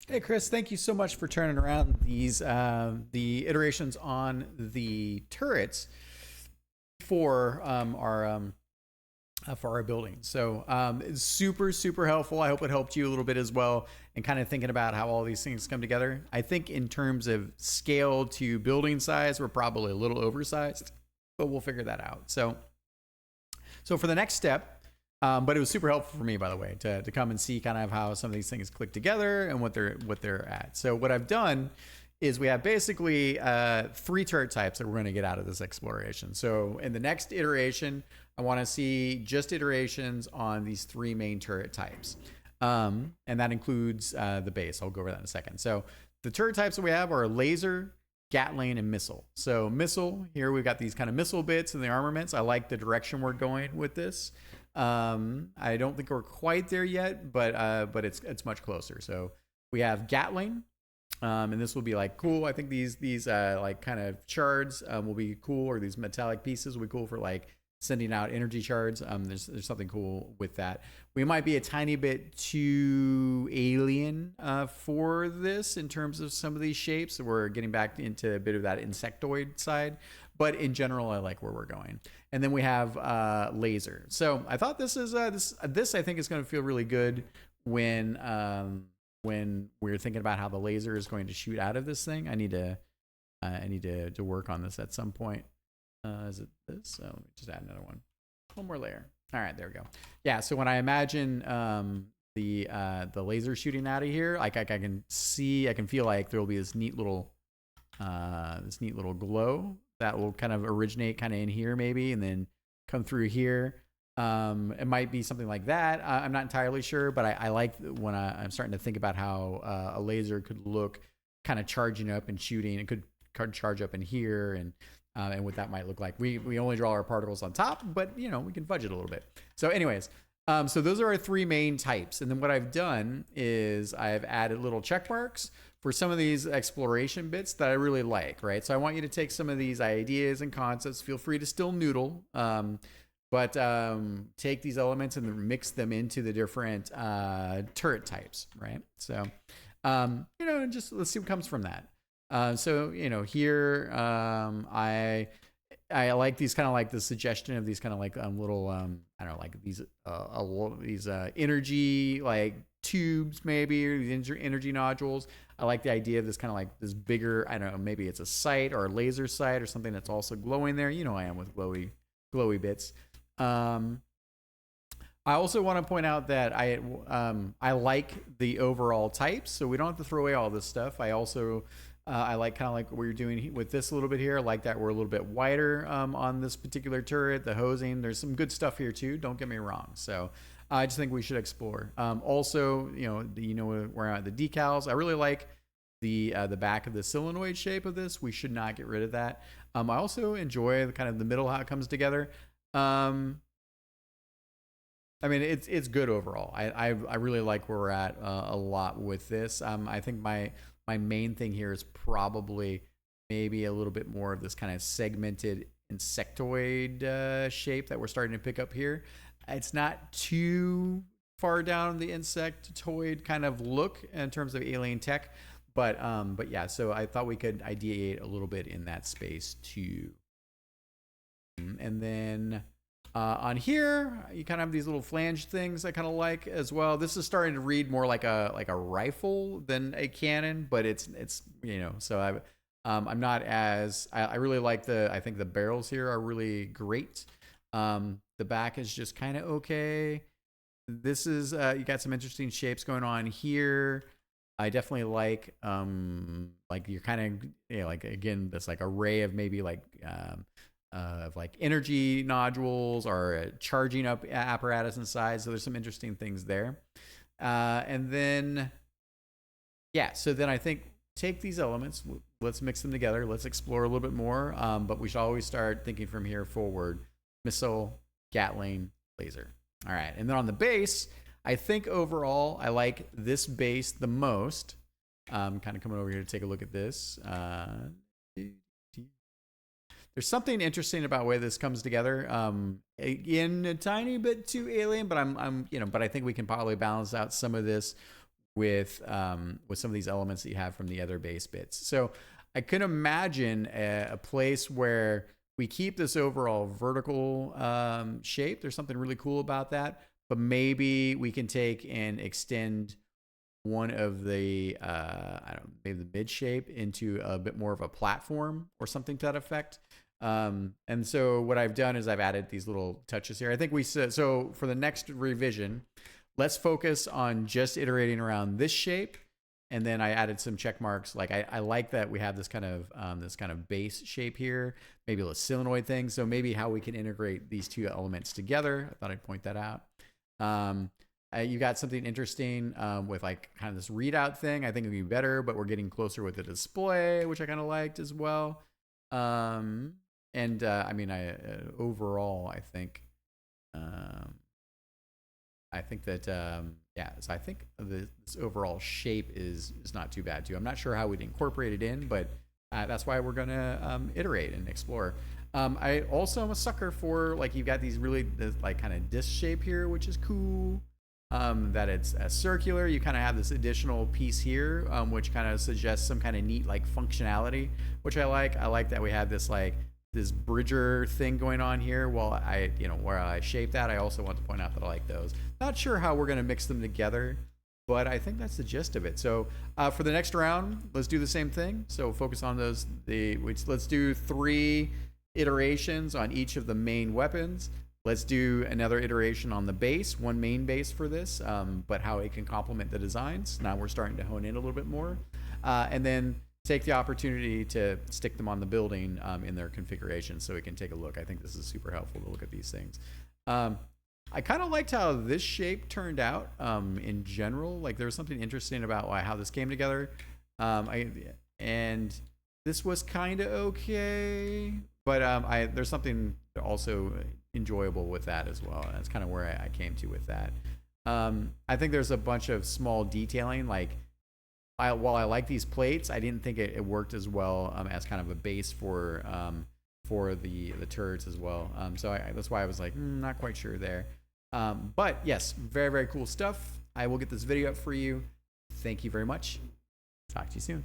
Hey, Chris, thank you so much for turning around these the iterations on the turrets for for our building. So it's super helpful. I hope it helped you a little bit as well, and kind of thinking about how all these things come together. I think in terms of scale to building size, we're probably a little oversized, but we'll figure that out. So for the next step, but it was super helpful for me, by the way, to come and see kind of how some of these things click together and what they're at. So what I've done is we have basically three turret types that we're going to get out of this exploration. So in the next iteration, I want to see just iterations on these three main turret types, and that includes the base. I'll go over that in a second. So the turret types that we have are laser, Gatling, and missile. So missile, here we've got these kind of missile bits and the armaments. I like the direction we're going with this. I don't think we're quite there yet, but it's much closer. So we have Gatling, and this will be like cool. I think these like kind of shards will be cool, or these metallic pieces will be cool for like sending out energy shards. There's something cool with that. We might be a tiny bit too alien for this in terms of some of these shapes. We're getting back into a bit of that insectoid side, but in general, I like where we're going. And then we have laser. So I thought this is this I think is going to feel really good when we're thinking about how the laser is going to shoot out of this thing. I need to work on this at some point. Is it this? So let me just add another one more layer. All right, there we go. Yeah. So when I imagine the laser shooting out of here, like I can feel like there will be this neat little glow that will kind of originate kind of in here maybe, and then come through here. It might be something like that. I'm not entirely sure, but I like when I'm starting to think about how a laser could look kind of charging up and shooting. It could charge up in here, and what that might look like. We only draw our particles on top, but we can fudge it a little bit. So anyways, so those are our three main types. And then what I've done is I've added little check marks for some of these exploration bits that I really like, right? So I want you to take some of these ideas and concepts. Feel free to still noodle, but take these elements and mix them into the different turret types, right? So, just let's see what comes from that. So here I like these kind of like the suggestion of these kind of like little I don't know, like these energy like tubes maybe, or these energy nodules. I like the idea of this kind of like this bigger, I don't know, maybe it's a sight or a laser sight or something that's also glowing there. I am with glowy bits. I also want to point out that I like the overall types, so we don't have to throw away all this stuff. I also I like kind of like what we're doing with this a little bit here. I like that we're a little bit wider on this particular turret. The hosing, there's some good stuff here too. Don't get me wrong. So I just think we should explore. Also, we're at the decals. I really like the back of the solenoid shape of this. We should not get rid of that. I also enjoy the kind of the middle, how it comes together. I mean, it's good overall. I really like where we're at a lot with this. I think my main thing here is probably maybe a little bit more of this kind of segmented insectoid shape that we're starting to pick up here. It's not too far down the insectoid kind of look in terms of alien tech, but yeah. So I thought we could ideate a little bit in that space too, and then. On here, you kind of have these little flange things I kind of like as well. This is starting to read more like a rifle than a cannon, but it's so I'm not as I really like I think the barrels here are really great. The back is just kind of okay. This is you got some interesting shapes going on here. I definitely like you're kind of like again this like array of maybe like of like energy nodules or a charging up apparatus inside. So there's some interesting things there. And then, yeah, so then I think take these elements, let's mix them together. Let's explore a little bit more. But we should always start thinking from here forward. Missile, Gatling, laser. All right. And then on the base, I think overall, I like this base the most. Kind of coming over here to take a look at this. There's something interesting about the way this comes together. Again, a tiny bit too alien, but but I think we can probably balance out some of this with some of these elements that you have from the other base bits. So I can imagine a place where we keep this overall vertical shape. There's something really cool about that, but maybe we can take and extend one of the I don't know, maybe the mid shape into a bit more of a platform or something to that effect. And so what I've done is I've added these little touches here. I think we said, so for the next revision, let's focus on just iterating around this shape. And then I added some check marks. Like I like that we have this kind of base shape here, maybe a little solenoid thing. So maybe how we can integrate these two elements together. I thought I'd point that out. You got something interesting with like kind of this readout thing. I think it'd be better, but we're getting closer with the display, which I kind of liked as well. I mean, overall, I think that yeah. So I think this overall shape is not too bad too. I'm not sure how we'd incorporate it in, but that's why we're gonna iterate and explore. I also am a sucker for, like, you've got these really like kind of disc shape here, which is cool. That it's circular. You kind of have this additional piece here, which kind of suggests some kind of neat like functionality, which I like. I like that we have this like this bridger thing going on here. While where I shape that, I also want to point out that I like those. Not sure how we're going to mix them together, but I think that's the gist of it. So for the next round, let's do the same thing. So focus on those. Let's do 3 iterations on each of the main weapons. Let's do another iteration on the base, one main base for this, but how it can complement the designs. Now we're starting to hone in a little bit more. And then take the opportunity to stick them on the building in their configuration so we can take a look. I think this is super helpful to look at these things. I kind of liked how this shape turned out in general. Like there was something interesting about how this came together. And this was kind of okay, but there's something also enjoyable with that as well. And that's kind of where I came to with that. I think there's a bunch of small detailing. Like while I like these plates, I didn't think it worked as well as kind of a base for the turrets as well. So that's why I was like, not quite sure there. But yes, very, very cool stuff. I will get this video up for you. Thank you very much. Talk to you soon.